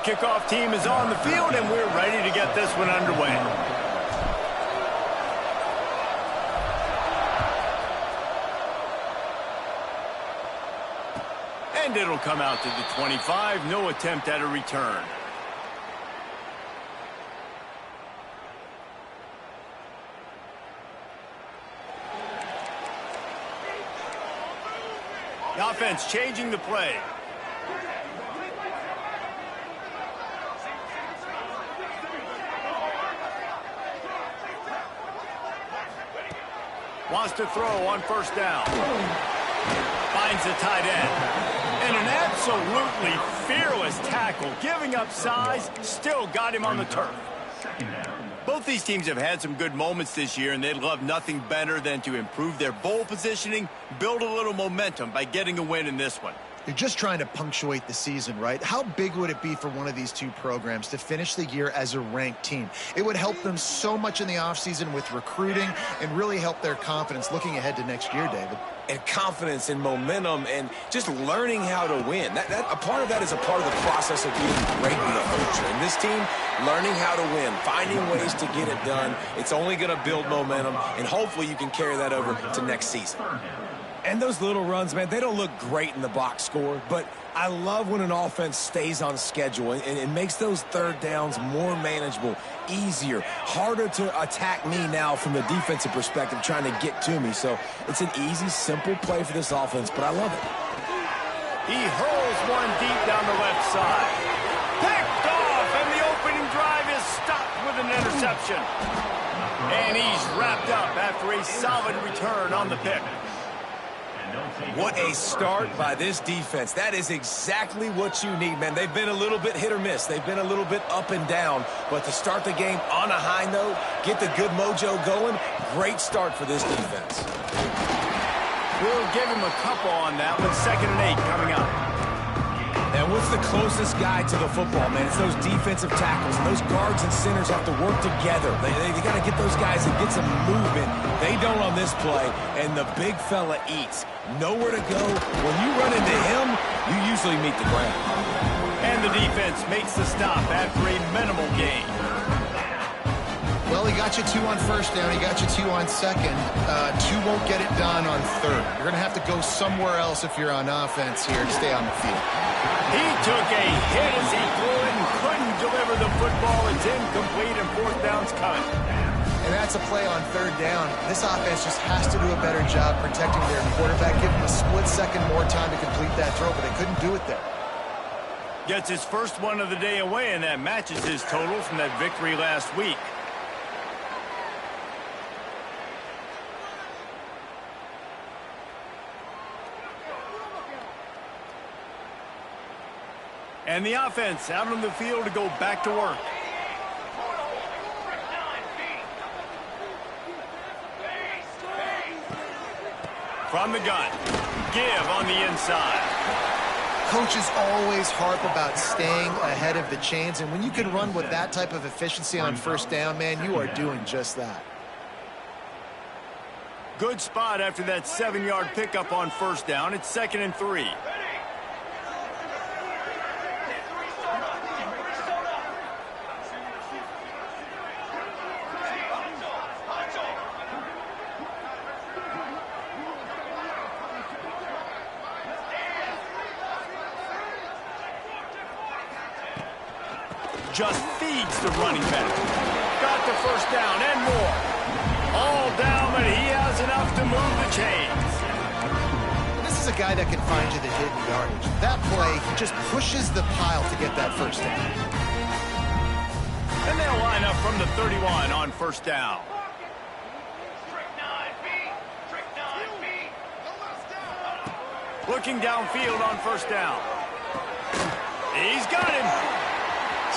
The kickoff team is on the field, and we're ready to get this one underway. And it'll come out to the 25. No attempt at a return. The offense changing the play. Wants to throw on first down. Finds the tight end. And an absolutely fearless tackle. Giving up size, still got him on the turf. Both these teams have had some good moments this year, and they'd love nothing better than to improve their bowl positioning, build a little momentum by getting a win in this one. You're just trying to punctuate the season, right? How big would it be for one of these two programs to finish the year as a ranked team? It would help them so much in the offseason with recruiting and really help their confidence looking ahead to next year, David. And confidence and momentum and just learning how to win. A part of that is a part of the process of being great in the future. And this team, learning how to win, finding ways to get it done, it's only going to build momentum, and hopefully you can carry that over to next season. And those little runs, man, they don't look great in the box score, but I love when an offense stays on schedule and it makes those third downs more manageable, easier, harder to attack me now from the defensive perspective trying to get to me. So it's an easy, simple play for this offense, but I love it. He hurls one deep down the left side. Picked off, and the opening drive is stopped with an interception. And he's wrapped up after a solid return on the pick. What a start by this defense. That is exactly what you need, man. They've been a little bit hit or miss. They've been a little bit up and down. But to start the game on a high note, get the good mojo going, great start for this defense. We'll give him a couple on that with 2nd and 8 coming up. And what's the closest guy to the football, man? It's those defensive tackles. And those guards and centers have to work together. They got to get those guys and get some movement. They don't on this play, and the big fella eats. Nowhere to go. When you run into him, you usually meet the ground. And the defense makes the stop after a minimal gain. Well, he got you 2 on 1st down. He got you 2 on 2nd. 2 won't get it done on 3rd. You're going to have to go somewhere else if you're on offense here to stay on the field. He took a hit as he threw it and couldn't deliver the football. It's incomplete and 4th down's coming. And that's a play on 3rd down. This offense just has to do a better job protecting their quarterback. Give him a split second more time to complete that throw, but they couldn't do it there. Gets his first one of the day away, and that matches his total from that victory last week. And the offense out on the field to go back to work. From the gun, give on the inside. Coaches always harp about staying ahead of the chains, and when you can run with that type of efficiency on 1st down, man, you are doing just that. Good spot after that 7-yard pickup on 1st down. It's 2nd and 3. Just feeds the running back. Got the 1st down and more. All down, but he has enough to move the chains. This is a guy that can find you the hidden yardage. That play, he just pushes the pile to get that 1st down. And they'll line up from the 31 on 1st down. Looking downfield on 1st down. He's got him.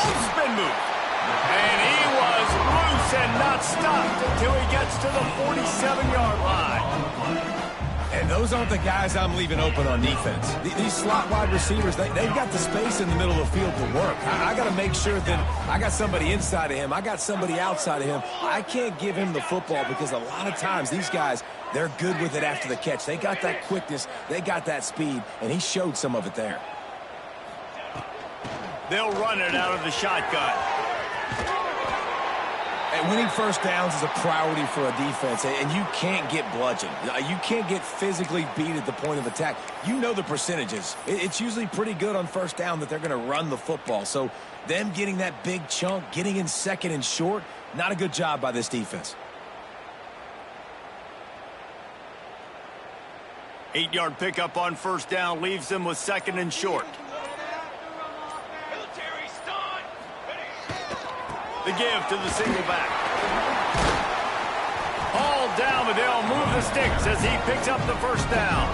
Spin move. And he was loose and not stopped until he gets to the 47-yard line. And those aren't the guys I'm leaving open on defense. These slot wide receivers, they've got the space in the middle of the field to work. I got to make sure that I got somebody inside of him. I got somebody outside of him. I can't give him the football because a lot of times these guys, they're good with it after the catch. They got that quickness. They got that speed, and he showed some of it there. They'll run it out of the shotgun. And winning 1st downs is a priority for a defense, and you can't get bludgeoned. You can't get physically beat at the point of attack. You know the percentages. It's usually pretty good on 1st down that they're going to run the football. So them getting that big chunk, getting in 2nd and short, not a good job by this defense. 8-yard pickup on 1st down leaves them with 2nd and short. The give to the single back. All down, but they'll move the sticks as he picks up the 1st down.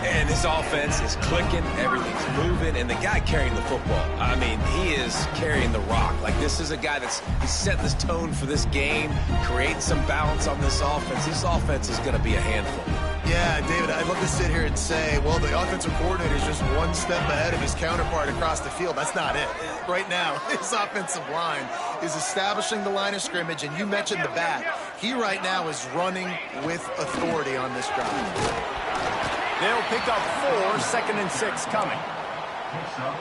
And this offense is clicking, everything's moving, and the guy carrying the football, I mean, he is carrying the rock. Like, this is a guy he's setting this tone for this game, creating some balance on this offense. This offense is going to be a handful. Yeah, David, I'd love to sit here and say, well, the offensive coordinator is just one step ahead of his counterpart across the field. That's not it. Right now, his offensive line is establishing the line of scrimmage, and you mentioned the back. He right now is running with authority on this drive. They'll pick up 4, 2nd and 6 coming.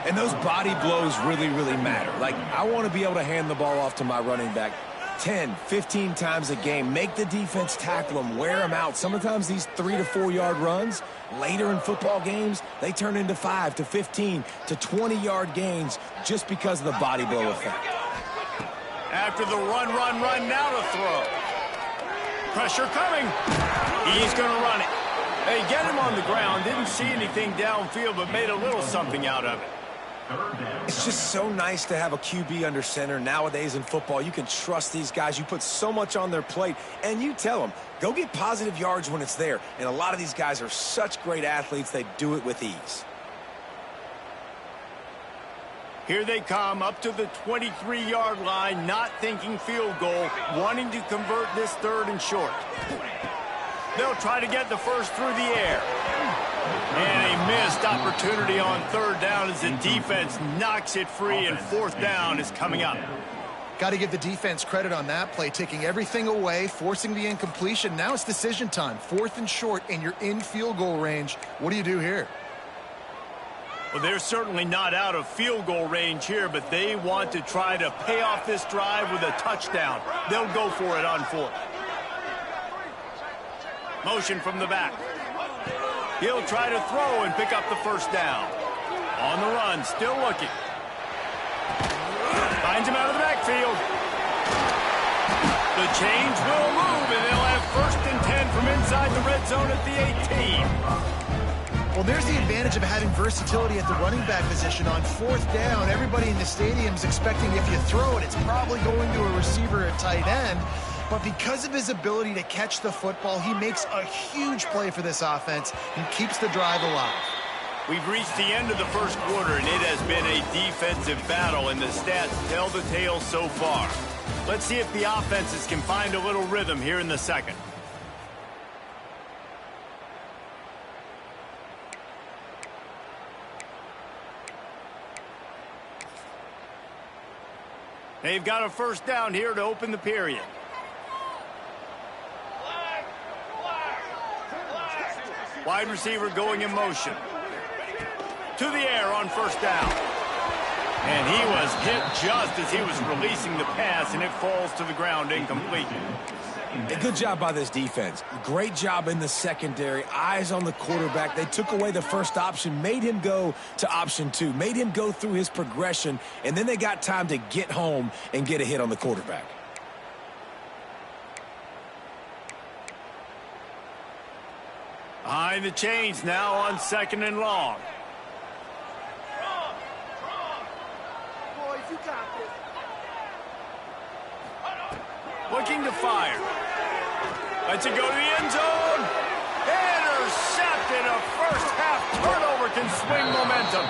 And those body blows really, really matter. Like, I want to be able to hand the ball off to my running back 10, 15 times a game. Make the defense tackle them, wear them out. Sometimes these 3 to 4 yard runs, later in football games, they turn into 5 to 15 to 20 yard gains just because of the body blow effect. After the run, now to throw. Pressure coming. He's going to run it. They get him on the ground, didn't see anything downfield, but made a little something out of it. It's just so nice to have a QB under center. Nowadays in football, you can trust these guys. You put so much on their plate, and you tell them, go get positive yards when it's there. And a lot of these guys are such great athletes, they do it with ease. Here they come up to the 23-yard line, not thinking field goal, wanting to convert this 3rd and short. They'll try to get the first through the air. And a missed opportunity on 3rd down as the defense knocks it free, and 4th down is coming up. Got to give the defense credit on that play, taking everything away, forcing the incompletion. Now it's decision time. 4th and short, and you're in field goal range. What do you do here? Well, they're certainly not out of field goal range here, but they want to try to pay off this drive with a touchdown. They'll go for it on 4th. Motion from the back. He'll try to throw and pick up the 1st down. On the run, still looking. Finds him out of the backfield. The change will move, and they'll have 1st and 10 from inside the red zone at the 18. Well, there's the advantage of having versatility at the running back position. On 4th down, everybody in the stadium's expecting if you throw it, it's probably going to a receiver at tight end. But because of his ability to catch the football, he makes a huge play for this offense and keeps the drive alive. We've reached the end of the 1st quarter, and it has been a defensive battle, and the stats tell the tale so far. Let's see if the offenses can find a little rhythm here in the 2nd. They've got a 1st down here to open the period. Wide receiver going in motion. To the air on 1st down. And he was hit just as he was releasing the pass, and it falls to the ground incomplete. A good job by this defense. Great job in the secondary. Eyes on the quarterback. They took away the 1st option, made him go to option 2, made him go through his progression, and then they got time to get home and get a hit on the quarterback. Behind the chains now on 2nd and long. Boys, you got this. Looking to fire. Lets it go to the end zone. Intercepted. A 1st half turnover can swing momentum.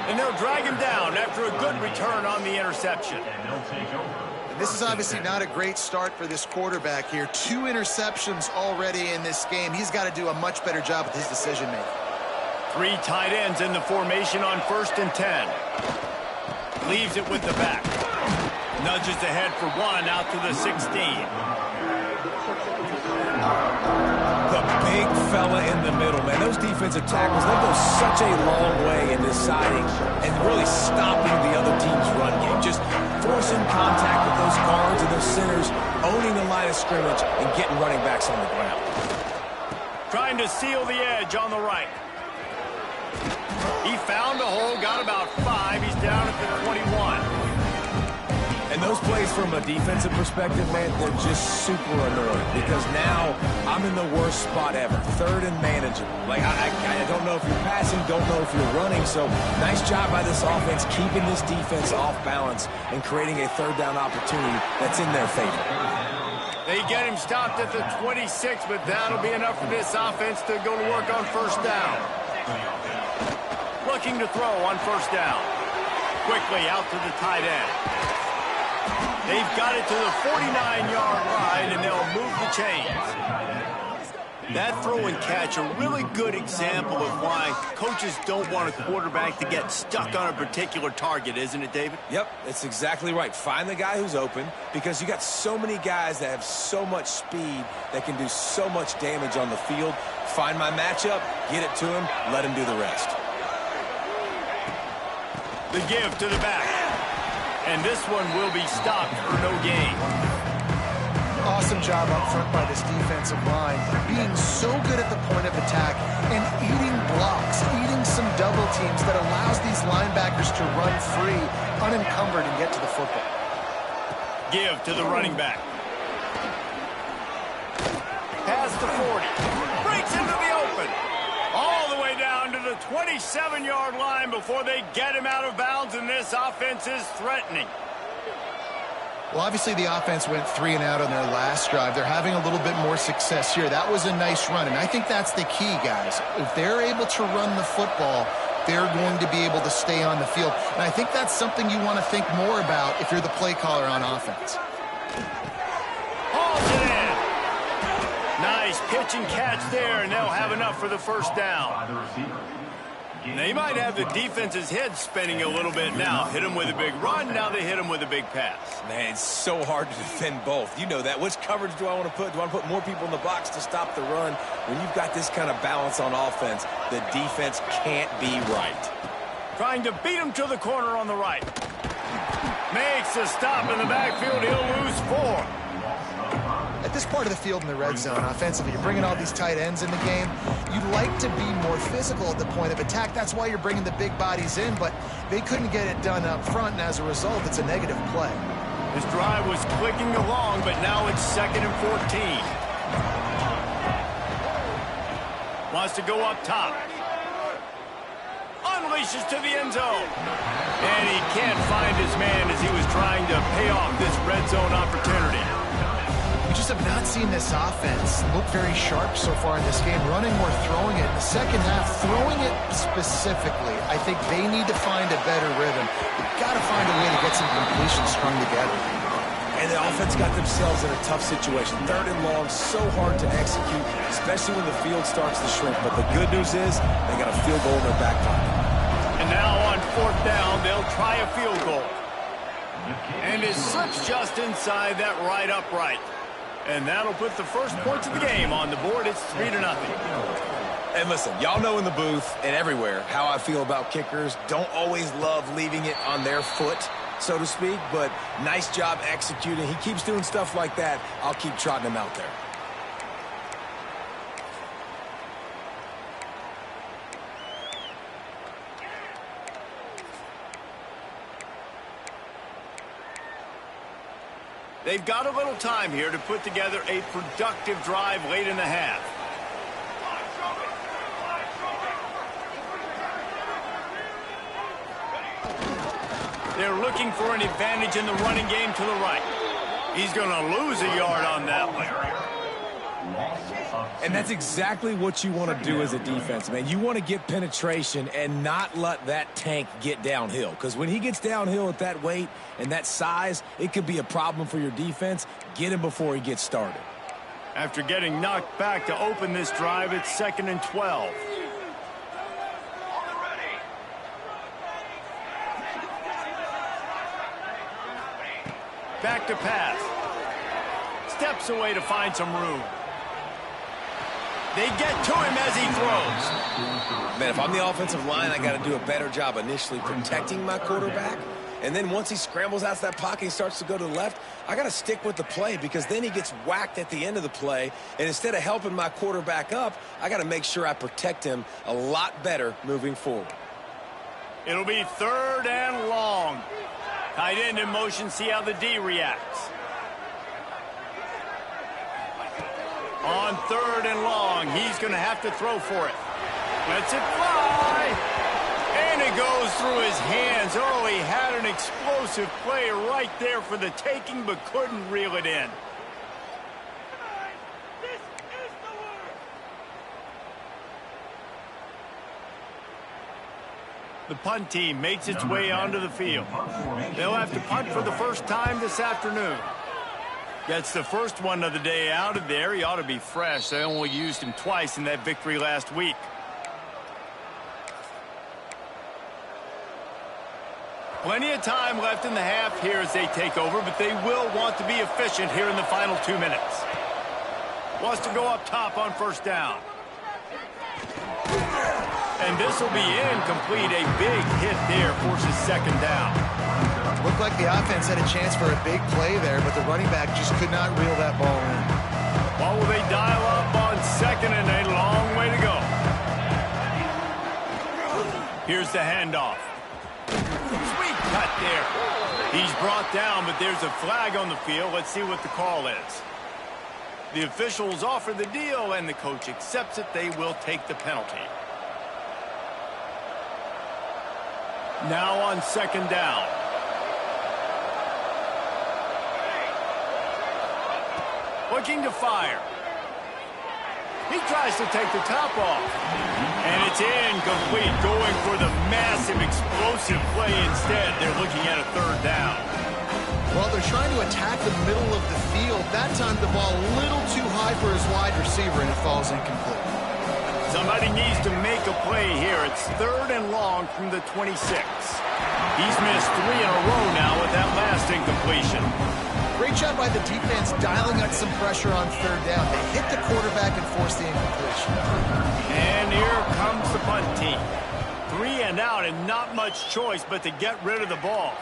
And they'll drag him down after a good return on the interception. This is obviously not a great start for this quarterback here. 2 interceptions already in this game. He's got to do a much better job with his decision-making. 3 tight ends in the formation on 1st and 10. Leaves it with the back. Nudges ahead for 1 out to the 16. The big fella in the middle, man. Those defensive tackles, they go such a long way in deciding and really stopping the other team's run game. Just forcing contact with those guards and those centers, owning the line of scrimmage, and getting running backs on the ground. Trying to seal the edge on the right. He found a hole, got about 5. He's down at the 21. And those plays from a defensive perspective, man, they're just super annoying because now I'm in the worst spot ever. 3rd and manageable. Like, I don't know if you're passing, don't know if you're running. So nice job by this offense keeping this defense off balance and creating a 3rd down opportunity that's in their favor. They get him stopped at the 26, but that'll be enough for this offense to go to work on 1st down. Looking to throw on 1st down. Quickly out to the tight end. They've got it to the 49-yard line, and they'll move the chains. That throw and catch, a really good example of why coaches don't want a quarterback to get stuck on a particular target, isn't it, David? Yep, that's exactly right. Find the guy who's open because you got so many guys that have so much speed that can do so much damage on the field. Find my matchup, get it to him, let him do the rest. The give to the back. And this one will be stopped for no gain. Awesome job up front by this defensive line, being so good at the point of attack and eating blocks, eating some double teams that allows these linebackers to run free, unencumbered, and get to the football. Give to the running back. Past the 40. Breaks into the open. All the way down to the 27-yard line before they get him out of bounds, and this offense is threatening. Well, obviously the offense went 3 and out on their last drive. They're having a little bit more success here. That was a nice run, and I think that's the key, guys. If they're able to run the football, they're going to be able to stay on the field. And I think that's something you want to think more about if you're the play caller on offense. Hauls it in. Nice pitch and catch there, and they'll have enough for the first down. They might have the defense's head spinning a little bit now. Hit them with a big run, now they hit them with a big pass. Man, it's so hard to defend both. You know that. Which coverage do I want to put? Do I want to put more people in the box to stop the run? When you've got this kind of balance on offense, the defense can't be right. Trying to beat him to the corner on the right. Makes a stop in the backfield. He'll lose 4. At this part of the field in the red zone, offensively, you're bringing all these tight ends in the game. You'd like to be more physical at the point of attack. That's why you're bringing the big bodies in, but they couldn't get it done up front, and as a result, it's a negative play. This drive was clicking along, but now it's 2nd and 14. Wants to go up top. Unleashes to the end zone. And he can't find his man as he was trying to pay off this red zone opportunity. We just have not seen this offense look very sharp so far in this game, running or throwing it. In the second half, throwing it specifically, I think they need to find a better rhythm. They've got to find a way to get some completions strung together. And the offense got themselves in a tough situation. 3rd and long, so hard to execute, especially when the field starts to shrink. But the good news is they got a field goal in their back pocket. And now on 4th down, they'll try a field goal. And it slips just inside that right upright. And that'll put the first points of the game on the board. It's 3-0. And listen, y'all know in the booth and everywhere how I feel about kickers. Don't always love leaving it on their foot, so to speak, but nice job executing. He keeps doing stuff like that. I'll keep trotting him out there. They've got a little time here to put together a productive drive late in the half. They're looking for an advantage in the running game to the right. He's going to lose a yard on that one. And that's exactly what you want to do as a defense, man. You want to get penetration and not let that tank get downhill. Because when he gets downhill at that weight and that size, it could be a problem for your defense. Get him before he gets started. After getting knocked back to open this drive, it's 2nd and 12. Back to pass. Steps away to find some room. They get to him as he throws. Man, if I'm the offensive line, I got to do a better job initially protecting my quarterback. And then once he scrambles out of that pocket and starts to go to the left, I got to stick with the play because then he gets whacked at the end of the play. And instead of helping my quarterback up, I got to make sure I protect him a lot better moving forward. It'll be 3rd and long. Tight end in motion, see how the D reacts. On 3rd and long, he's going to have to throw for it. Lets it fly. And it goes through his hands. Oh, he had an explosive play right there for the taking, but couldn't reel it in. The punt team makes its way onto the field. They'll have to punt for the first time this afternoon. That's the first one of the day out of there. He ought to be fresh. They only used him twice in that victory last week. Plenty of time left in the half here as they take over, but they will want to be efficient here in the final 2 minutes. Wants to go up top on 1st down. And this will be incomplete. A big hit there forces 2nd down. Looked like the offense had a chance for a big play there, but the running back just could not reel that ball in. Well, will they dial up on second and a long way to go? Here's the handoff. Sweet cut there. He's brought down, but there's a flag on the field. Let's see what the call is. The officials offer the deal, and the coach accepts it. They will take the penalty. Now on second down. Looking to fire. He tries to take the top off. And it's incomplete, going for the massive explosive play instead. They're looking at a third down. Well, they're trying to attack the middle of the field. That time the ball a little too high for his wide receiver, and it falls incomplete. Somebody needs to make a play here. It's third and long from the 26. He's missed 3 in a row now with that last incompletion. Great job by the defense dialing up some pressure on third down. They hit the quarterback and forced the incompletion. And here comes the punt team. 3 and out, and not much choice but to get rid of the ball.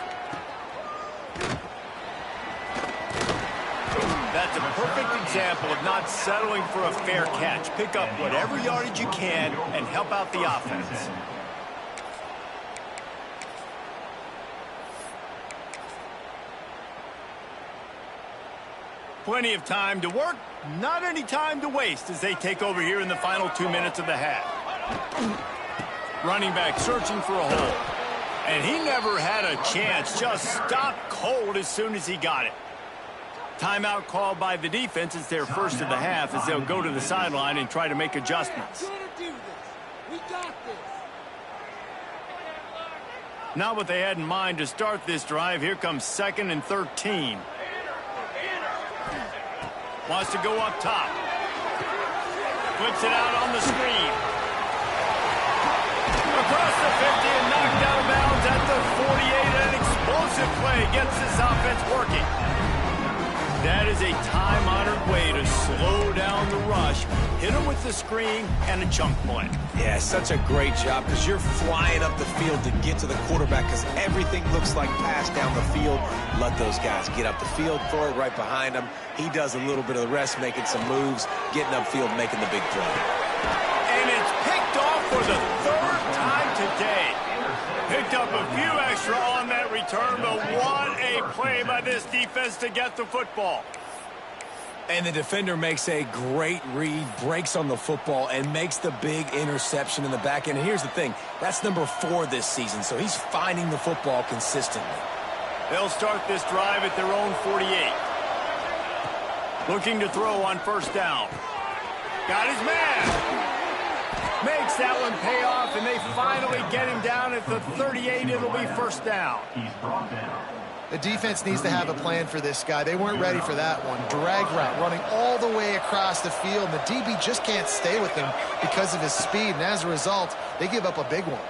That's a perfect example of not settling for a fair catch. Pick up whatever yardage you can and help out the offense. Plenty of time to work, not any time to waste as they take over here in the final 2 minutes of the half. Running back searching for a hole. And he never had a chance, just stopped cold as soon as he got it. Timeout called by the defense. It's their first of the half as they'll go to the sideline and try to make adjustments. Not what they had in mind to start this drive. Here comes 2nd and 13. Wants to go up top. Flips it out on the screen. Across the 50 and knocked out of bounds at the 48. An explosive play gets this offense working. That is a time-honored way to slow down the rush, hit them with the screen, and a chunk play. Yeah, such a great job because you're flying up the field to get to the quarterback because everything looks like pass down the field. Let those guys get up the field, throw it right behind him. He does a little bit of the rest, making some moves, getting upfield, making the big play. And it's picked off for the 3rd time today. Picked up a few extra on that return, but what a play by this defense to get the football. And the defender makes a great read, breaks on the football, and makes the big interception in the back end. And here's the thing, that's number 4 this season, so he's finding the football consistently. They'll start this drive at their own 48. Looking to throw on first down. Got his man. Makes that one pay off, and they finally get him down at the 38. It'll be first down. The defense needs to have a plan for this guy. They weren't ready for that one. Drag route running all the way across the field. The DB just can't stay with him because of his speed, and as a result, they give up a big one.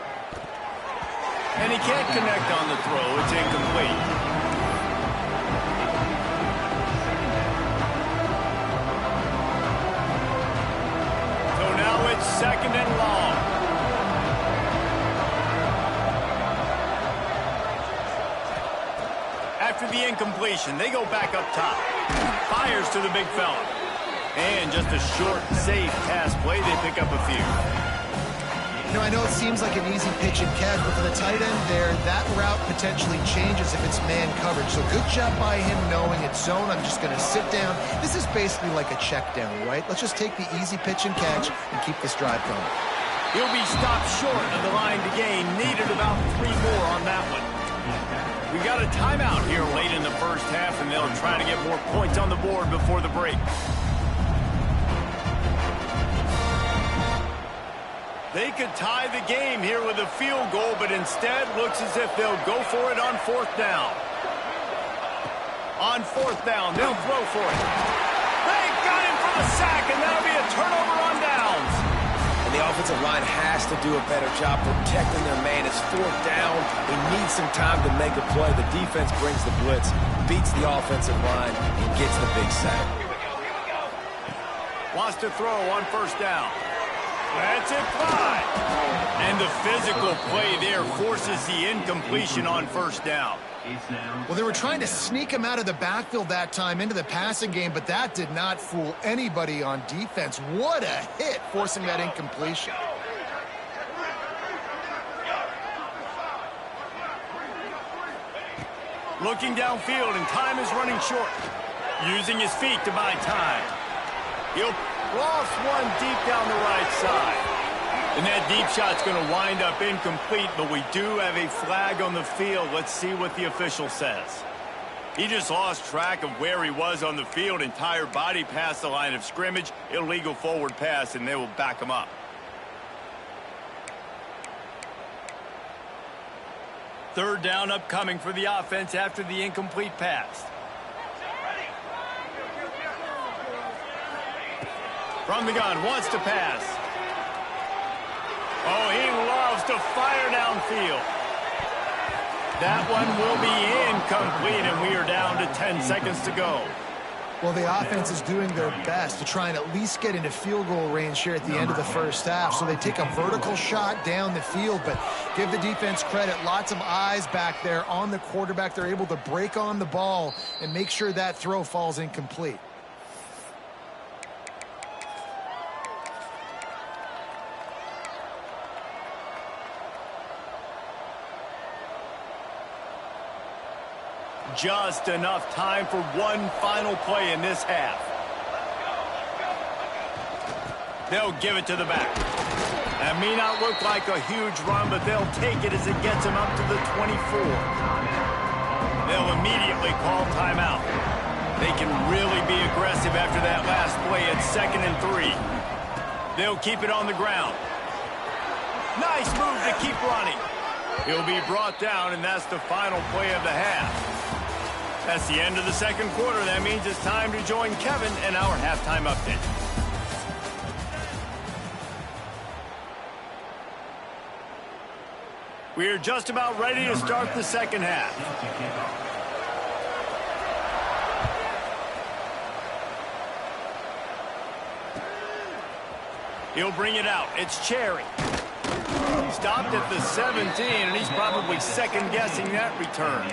And he can't connect on the throw. It's incomplete. Second and long. After the incompletion, they go back up top. Fires to the big fella. And just a short, safe pass play. They pick up a few. You know, I know it seems like an easy pitch and catch, but for the tight end there, that route potentially changes if it's man coverage. So good job by him knowing it's zone. I'm just going to sit down. This is basically like a check down, right? Let's just take the easy pitch and catch and keep this drive going. He'll be stopped short of the line to gain. Needed about 3 more on that one. We got a timeout here late in the first half, and they'll try to get more points on the board before the break. They could tie the game here with a field goal, but instead looks as if they'll go for it on 4th down. On 4th down, they'll throw for it. They got him for the sack, and that'll be a turnover on downs. And the offensive line has to do a better job protecting their man. It's 4th down. He needs some time to make a play. The defense brings the blitz, beats the offensive line, and gets the big sack. Wants to throw on first down. That's it, fly. And the physical play there forces the incompletion on first down. Well, they were trying to sneak him out of the backfield that time into the passing game, but that did not fool anybody on defense. What a hit, forcing that incompletion. Looking downfield, and time is running short. Using his feet to buy time. He'll lost one deep down the right side. And that deep shot's going to wind up incomplete, but we do have a flag on the field. Let's see what the official says. He just lost track of where he was on the field. Entire body past the line of scrimmage. Illegal forward pass, and they will back him up. Third down upcoming for the offense after the incomplete pass. From the gun, wants to pass. Oh, he loves to fire downfield. That one will be incomplete, and we are down to 10 seconds to go. Well, the offense is doing their best to try and at least get into field goal range here at the end of the first half. So they take a vertical shot down the field, but give the defense credit. Lots of eyes back there on the quarterback. They're able to break on the ball and make sure that throw falls incomplete. Just enough time for one final play in this half. They'll give it to the back. That may not look like a huge run, but they'll take it as it gets them up to the 24. They'll immediately call timeout. They can really be aggressive after that last play at 2nd and 3. They'll keep it on the ground. Nice move to keep running. He'll be brought down, and that's the final play of the half. That's the end of the second quarter. That means it's time to join Kevin and our halftime update. We are just about ready to start the second half. He'll bring it out. It's Cherry. Stopped at the 17, and he's probably second-guessing that return.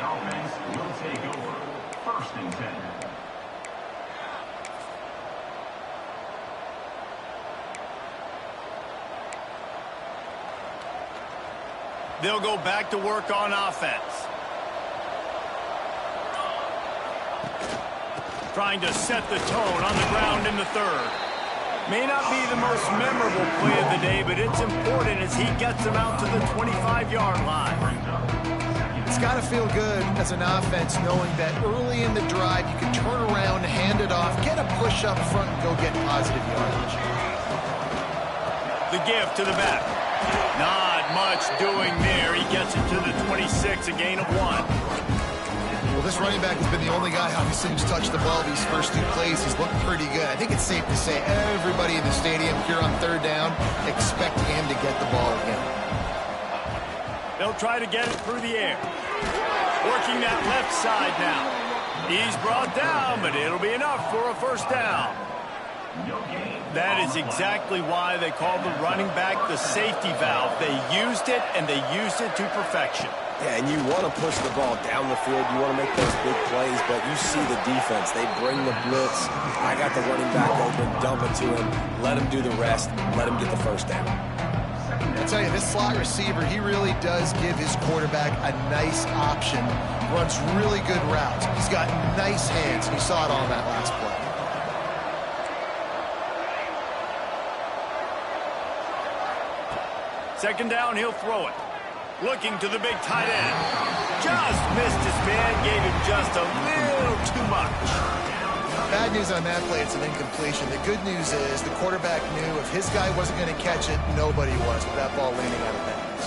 They'll go back to work on offense. Trying to set the tone on the ground in the third. May not be the most memorable play of the day, but it's important as he gets them out to the 25-yard line. It's got to feel good as an offense knowing that early in the drive you can turn around, hand it off, get a push up front, and go get positive yardage. The give to the back. Not much doing there. He gets it to the 26, a gain of 1. Well, this running back has been the only guy obviously who's touched the ball these first two plays. He's looked pretty good. I think it's safe to say everybody in the stadium here on third down expecting him to get the ball again. They'll try to get it through the air. Working that left side now. He's brought down, but it'll be enough for a first down. That is exactly why they call the running back the safety valve. They used it, and they used it to perfection. Yeah, and you want to push the ball down the field. You want to make those big plays, but you see the defense. They bring the blitz. I got the running back open, dump it to him, let him do the rest, let him get the first down. I'll tell you, this slot receiver, he really does give his quarterback a nice option. Runs really good routes. He's got nice hands. You saw it on that last play. Second down, he'll throw it. Looking to the big tight end. Just missed his man, gave him just a little too much. Bad news on that play, it's an incompletion. The good news is the quarterback knew if his guy wasn't going to catch it, nobody was with that ball landing out of bounds.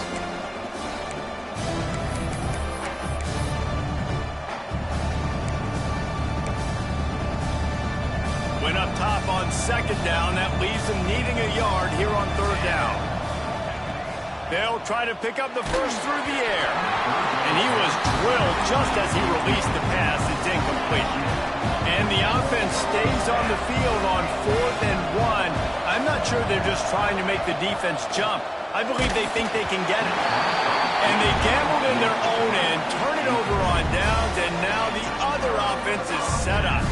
Went up top on second down. That leaves them needing a yard here on third down. They'll try to pick up the first through the air. And he was drilled just as he released the pass. It's incomplete. And the offense stays on the field on 4th and 1. I'm not sure they're just trying to make the defense jump. I believe they think they can get it. And they gambled in their own end, turn it over on downs, and now the other offense is set up.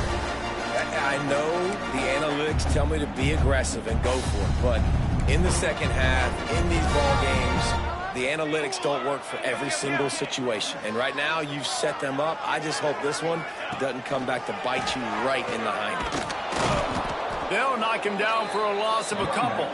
I know the analytics tell me to be aggressive and go for it, but in the second half, in these ball games, the analytics don't work for every single situation. And right now, you've set them up. I just hope this one doesn't come back to bite you right in the hind. They'll knock him down for a loss of a couple.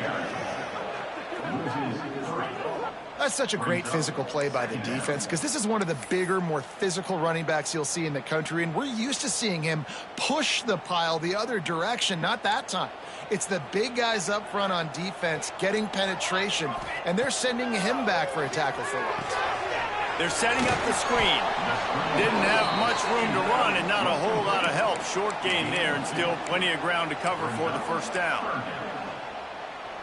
That's such a great physical play by the defense because this is one of the bigger, more physical running backs you'll see in the country, and we're used to seeing him push the pile the other direction. Not that time. It's the big guys up front on defense getting penetration, and they're sending him back for a tackle for loss. They're setting up the screen. Didn't have much room to run and not a whole lot of help. Short gain there and still plenty of ground to cover for the first down.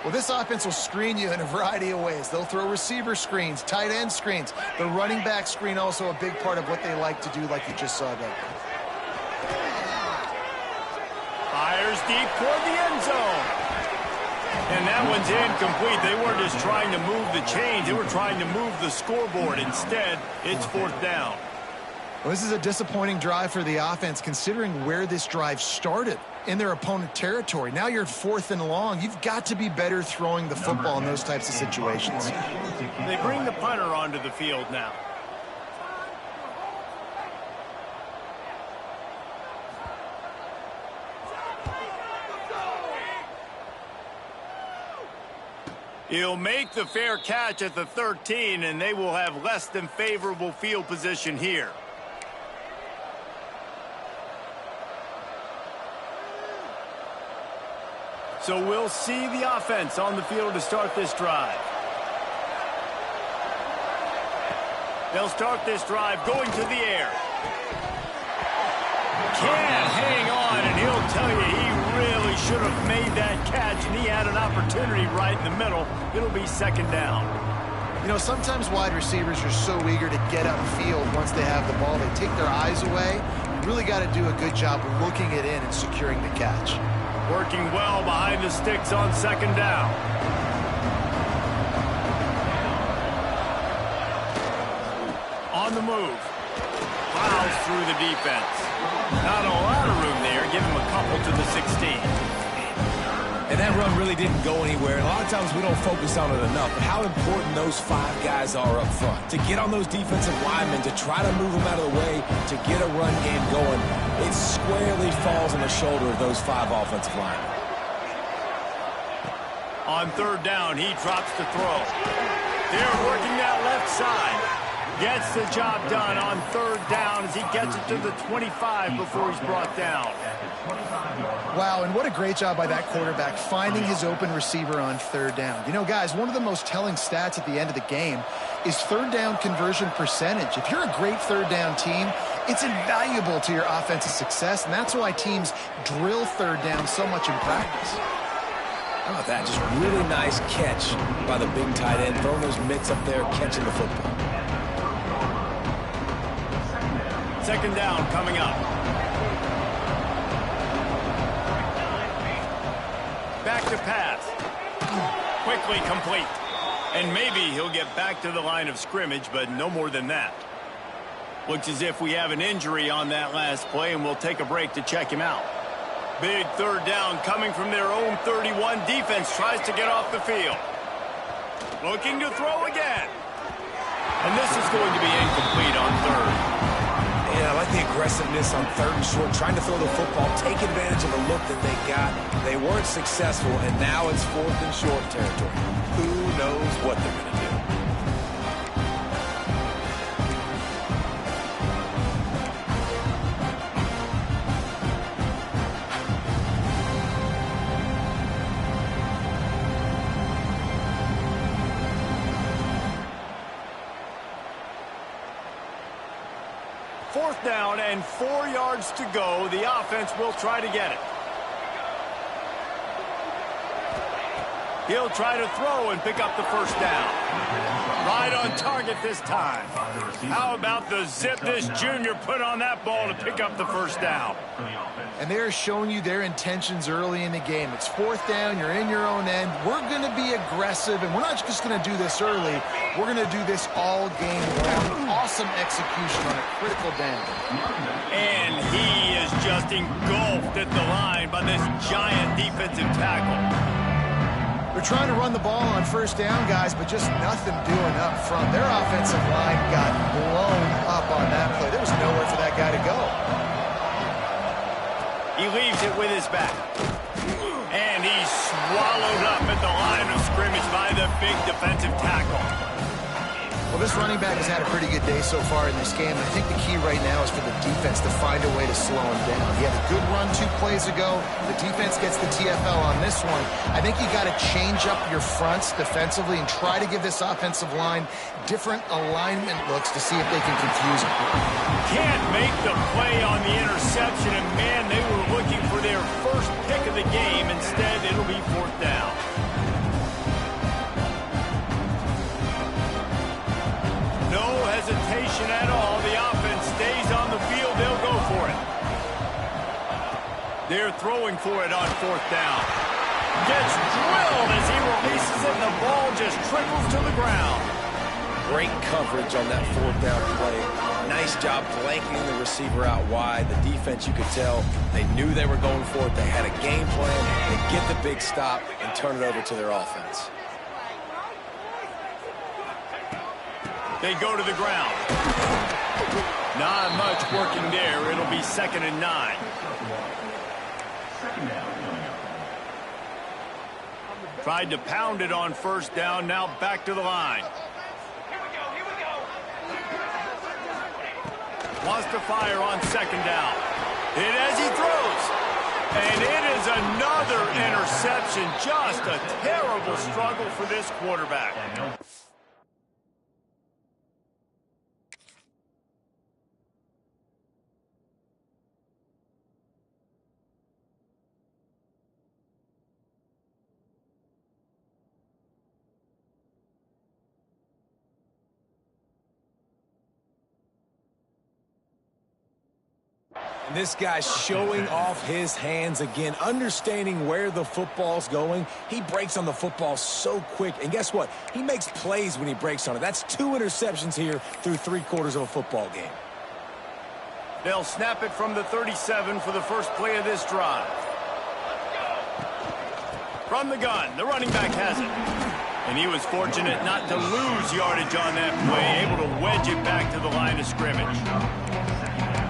Well, this offense will screen you in a variety of ways. They'll throw receiver screens, tight end screens. The running back screen also a big part of what they like to do, like you just saw there. Fires deep toward the end zone. And that one's incomplete. They weren't just trying to move the chains. They were trying to move the scoreboard. Instead, it's fourth down. Well, this is a disappointing drive for the offense considering where this drive started in their opponent territory. Now you're 4th and long. You've got to be better throwing the football in those types of situations. They bring the punter onto the field now. He'll make the fair catch at the 13, and they will have less than favorable field position here. So we'll see the offense on the field to start this drive. They'll start this drive going to the air. Can't hang on, and he'll tell you he really should have made that catch, and he had an opportunity right in the middle. It'll be second down. You know, sometimes wide receivers are so eager to get upfield once they have the ball. They take their eyes away. You really got to do a good job looking it in and securing the catch. Working well behind the sticks on second down. On the move. Plows through the defense. Not a lot of room there. Give him a couple to the 16. And that run really didn't go anywhere. And a lot of times we don't focus on it enough. But how important those 5 guys are up front. To get on those defensive linemen, to try to move them out of the way, to get a run game going. It squarely falls on the shoulder of those 5 offensive linemen. On third down, he drops the throw. They're working that left side. Gets the job done on third down as he gets it to the 25 before he's brought down. Wow, and what a great job by that quarterback finding his open receiver on third down. You know, guys, one of the most telling stats at the end of the game is third down conversion percentage. If you're a great third down team, it's invaluable to your offensive success, and that's why teams drill third down so much in practice. How about that? Just really nice catch by the big tight end, throwing those mitts up there, catching the football. Second down coming up. Back to pass. Quickly complete. And maybe he'll get back to the line of scrimmage, but no more than that. Looks as if we have an injury on that last play, and we'll take a break to check him out. Big third down coming from their own 31. Defense tries to get off the field. Looking to throw again. And this is going to be incomplete on third. Yeah, I like the aggressiveness on third and short, trying to throw the football, take advantage of the look that they got. They weren't successful, and now it's 4th and short territory. Who knows what they're going to do? Fourth down and 4 yards to go. The offense will try to get it. He'll try to throw and pick up the first down. Right on target this time. How about the zip this junior put on that ball to pick up the first down? And they're showing you their intentions early in the game. It's fourth down. You're in your own end. We're going to be aggressive, and we're not just going to do this early. We're going to do this all game long. Awesome execution on a critical down. And he is just engulfed at the line by this giant defensive tackle. They're trying to run the ball on first down, guys, but just nothing doing up front. Their offensive line got blown up on that play. There was nowhere for that guy to go. He leaves it with his back. And he's swallowed up at the line of scrimmage by the big defensive tackle. Well, this running back has had a pretty good day so far in this game. I think the key right now is for the defense to find a way to slow him down. He had a good run 2 plays ago. The defense gets the TFL on this one. I think you got to change up your fronts defensively and try to give this offensive line different alignment looks to see if they can confuse him. Can't make the play on the interception, and man, they were looking for their first pick of the game. Instead, it'll be fourth down. No hesitation at all. The offense stays on the field. They'll go for it. They're throwing for it on fourth down. Gets drilled as he releases it, and the ball just trickles to the ground. Great coverage on that fourth down play. Nice job blanking the receiver out wide. The defense, you could tell, they knew they were going for it. They had a game plan. They get the big stop and turn it over to their offense. They go to the ground. Not much working there. It'll be 2nd and 9. Tried to pound it on first down. Now back to the line. Wants to fire on 2nd down. Hit as he throws. And it is another interception. Just a terrible struggle for this quarterback. And this guy's showing off his hands again, understanding where the football's going. He breaks on the football so quick. And guess what? He makes plays when he breaks on it. That's 2 interceptions here through 3/4 of a football game. They'll snap it from the 37 for the first play of this drive. From the gun, the running back has it. And he was fortunate not to lose yardage on that play, able to wedge it back to the line of scrimmage.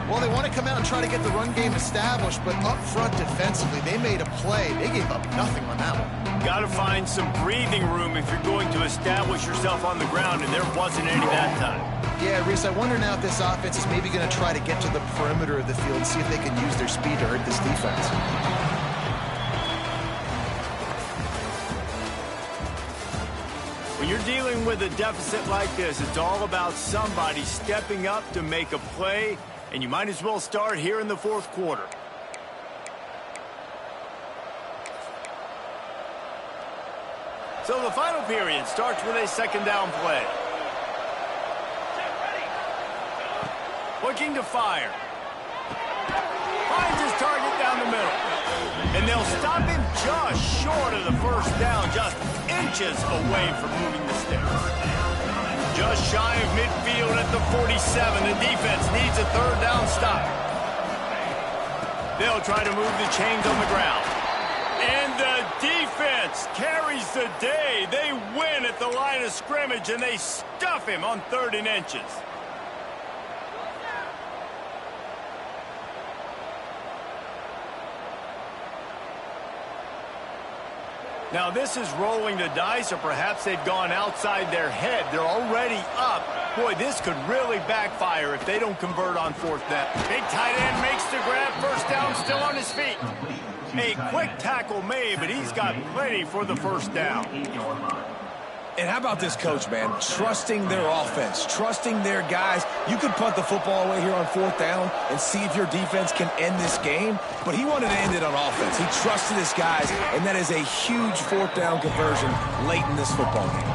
Well, they want to come out and try to get the run game established, but up front defensively, they made a play. They gave up nothing on that one. Got to find some breathing room if you're going to establish yourself on the ground, and there wasn't any that time. Yeah, Reese, I wonder now if this offense is maybe going to try to get to the perimeter of the field and see if they can use their speed to hurt this defense. When you're dealing with a deficit like this, it's all about somebody stepping up to make a play, and you might as well start here in the 4th quarter. So the final period starts with a 2nd down play. Looking to fire. Finds his target down the middle. And they'll stop him just short of the first down, just inches away from moving the sticks. Just shy of midfield at the 47. The defense needs a 3rd down stop. They'll try to move the chains on the ground. And the defense carries the day. They win at the line of scrimmage, and they stuff him on 3rd and inches. Now, this is rolling the dice, or perhaps they've gone outside their head. They're already up. Boy, this could really backfire if they don't convert on 4th down. Big tight end makes the grab. First down, still on his feet. A quick tackle made, but he's got plenty for the first down. And how about this coach, man? Trusting their offense, trusting their guys. You could punt the football away here on 4th down and see if your defense can end this game, but he wanted to end it on offense. He trusted his guys, and that is a huge 4th down conversion late in this football game.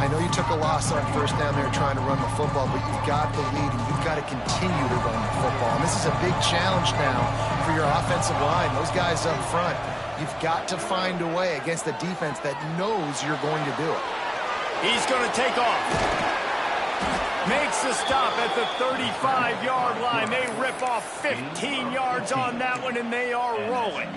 I know you took a loss on 1st down there trying to run the football, but you've got the lead, and you've got to continue to run the football. And this is a big challenge now for your offensive line. Those guys up front, you've got to find a way against a defense that knows you're going to do it. He's going to take off. Makes the stop at the 35-yard line. They rip off 15 yards on that one, and they are rolling.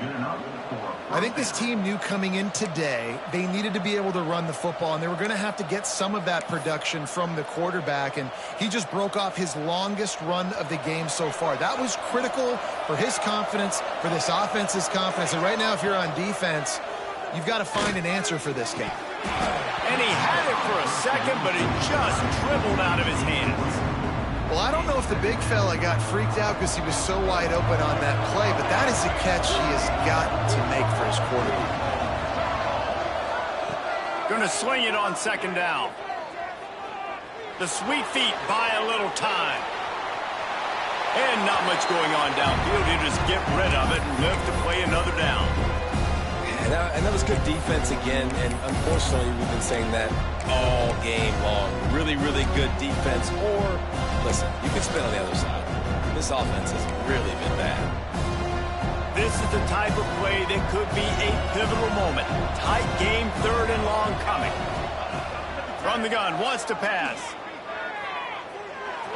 I think this team knew coming in today they needed to be able to run the football, and they were going to have to get some of that production from the quarterback, and he just broke off his longest run of the game so far. That was critical for his confidence, for this offense's confidence, and right now if you're on defense, you've got to find an answer for this game. And he had it for a second, but it just dribbled out of his hands. Well, I don't know if the big fella got freaked out because he was so wide open on that play, but that is a catch he has got to make for his quarterback. Going to swing it on 2nd down. The sweet feet buy a little time. And not much going on downfield. You just get rid of it and live to play another down. And that was good defense again, and unfortunately we've been saying that all game long. Really, really good defense, or, listen, you can spin on the other side. This offense has really been bad. This is the type of play that could be a pivotal moment. Tight game, 3rd and long coming. From the gun, wants to pass.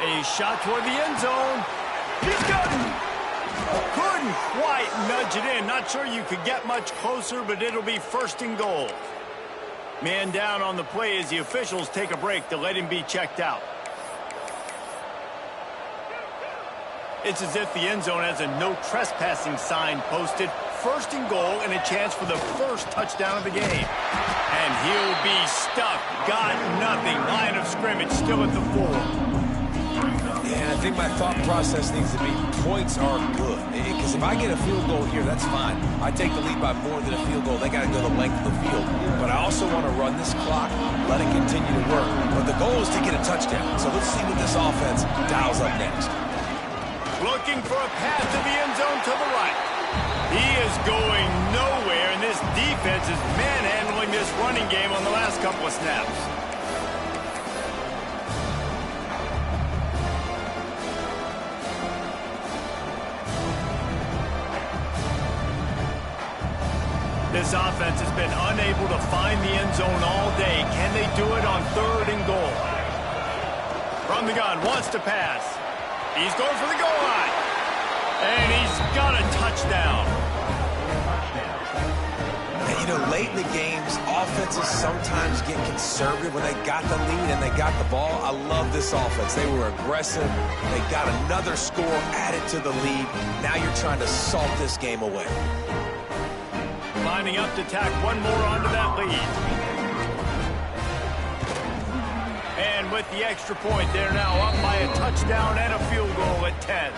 A shot toward the end zone. He's got it. Couldn't quite nudge it in. Not sure you could get much closer, but it'll be 1st and goal. Man down on the play as the officials take a break to let him be checked out. It's as if the end zone has a no trespassing sign posted. 1st and goal and a chance for the first touchdown of the game. And he'll be stuck. Got nothing. Line of scrimmage still at the 4. Yeah, I think my thought process needs to be points are good. Because if I get a field goal here, that's fine. I take the lead by more than a field goal. They got to go the length of the field. But I also want to run this clock, let it continue to work. But the goal is to get a touchdown. So let's see what this offense dials up next. Looking for a path to the end zone to the right. He is going nowhere, and this defense is manhandling this running game on the last couple of snaps. This offense has been unable to find the end zone all day. Can they do it on 3rd and goal? From the gun, wants to pass. He's going for the goal line. And he's got a touchdown. And, you know, late in the games, offenses sometimes get conservative when they got the lead and they got the ball. I love this offense. They were aggressive. They got another score added to the lead. Now you're trying to salt this game away. Lining up to tack one more onto that lead. And with the extra point, they're now up by a touchdown and a field goal at 10.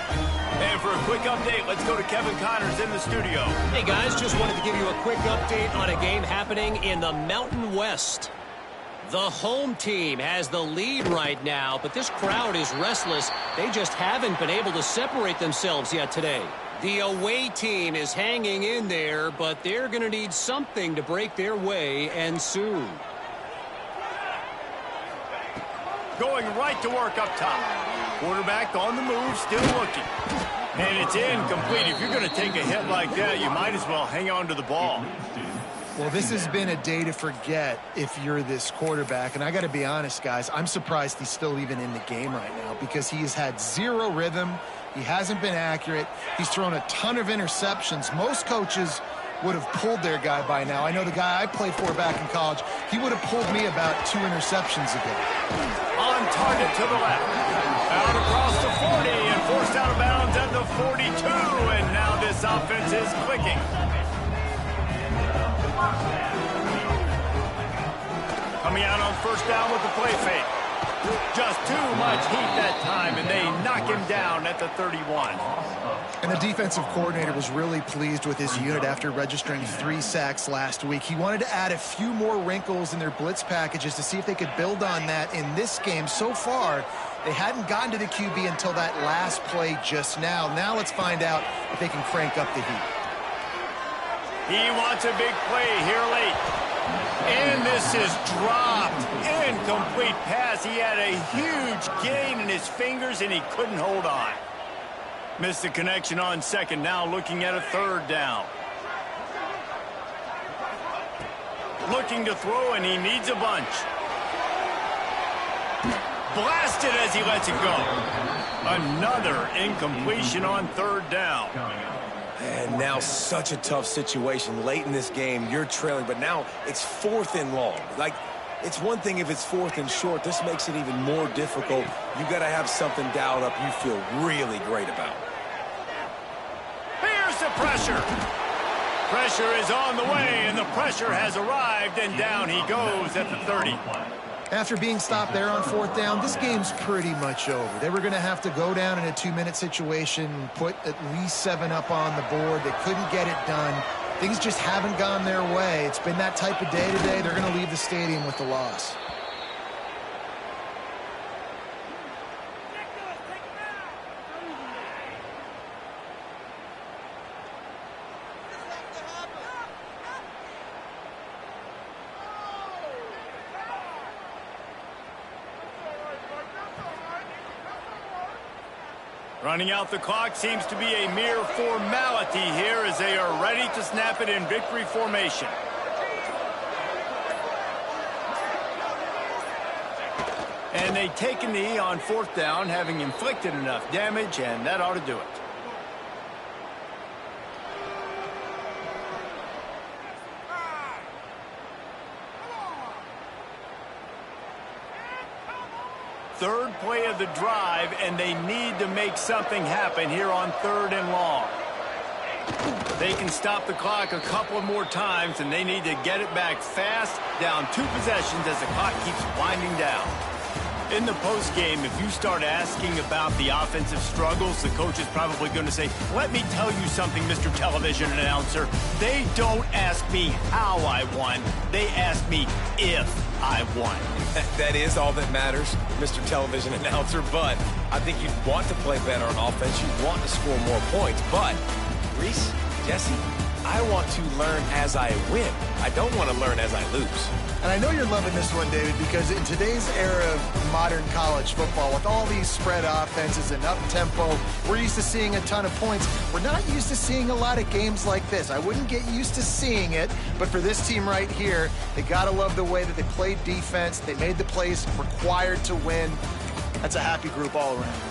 And for a quick update, let's go to Kevin Connors in the studio. Hey, guys, just wanted to give you a quick update on a game happening in the Mountain West. The home team has the lead right now, but this crowd is restless. They just haven't been able to separate themselves yet today. The away team is hanging in there, but they're going to need something to break their way, and soon. Going right to work up top. Quarterback on the move, still looking. And it's incomplete. If you're going to take a hit like that, you might as well hang on to the ball. Well, this has been a day to forget if you're this quarterback. And I got to be honest, guys, I'm surprised he's still even in the game right now because he has had zero rhythm. He hasn't been accurate. He's thrown a ton of interceptions. Most coaches would have pulled their guy by now. I know the guy I played for back in college, he would have pulled me about 2 interceptions ago. On target to the left. Out across the 40 and forced out of bounds at the 42. And now this offense is clicking. Coming out on 1st down with the play fake. Just too much heat that time, and they knock him down at the 31. And the defensive coordinator was really pleased with his unit after registering 3 sacks last week. He wanted to add a few more wrinkles in their blitz packages to see if they could build on that in this game. So far, they hadn't gotten to the QB until that last play just now. Now let's find out if they can crank up the heat. He wants a big play here late. And this is dropped. Incomplete pass. He had a huge gain in his fingers, and he couldn't hold on. Missed the connection on second. Now looking at a 3rd down. Looking to throw, and he needs a bunch. Blasted as he lets it go. Another incompletion on 3rd down. And now such a tough situation. Late in this game, you're trailing, but now it's 4th and long. Like, it's one thing if it's 4th and short. This makes it even more difficult. You got to have something dialed up you feel really great about. Here's the pressure. Pressure is on the way, and the pressure has arrived, and down he goes at the 30. After being stopped there on 4th down, this game's pretty much over. They were going to have to go down in a 2-minute situation and put at least 7 up on the board. They couldn't get it done. Things just haven't gone their way. It's been that type of day today. They're going to leave the stadium with the loss. Running out the clock seems to be a mere formality here as they are ready to snap it in victory formation. And they take a knee on 4th down, having inflicted enough damage, and that ought to do it. Third play of the drive, and they need to make something happen here on 3rd and long. They can stop the clock a couple more times, and they need to get it back fast, down 2 possessions as the clock keeps winding down. In the postgame, if you start asking about the offensive struggles, the coach is probably going to say, let me tell you something, Mr. Television Announcer. They don't ask me how I won. They ask me if I won. That is all that matters, Mr. Television Announcer, but I think you'd want to play better on offense. You'd want to score more points, but Reese, Jesse, I want to learn as I win. I don't want to learn as I lose. And I know you're loving this one, David, because in today's era of modern college football, with all these spread offenses and up-tempo, we're used to seeing a ton of points. We're not used to seeing a lot of games like this. I wouldn't get used to seeing it, but for this team right here, they got to love the way that they played defense. They made the plays required to win. That's a happy group all around.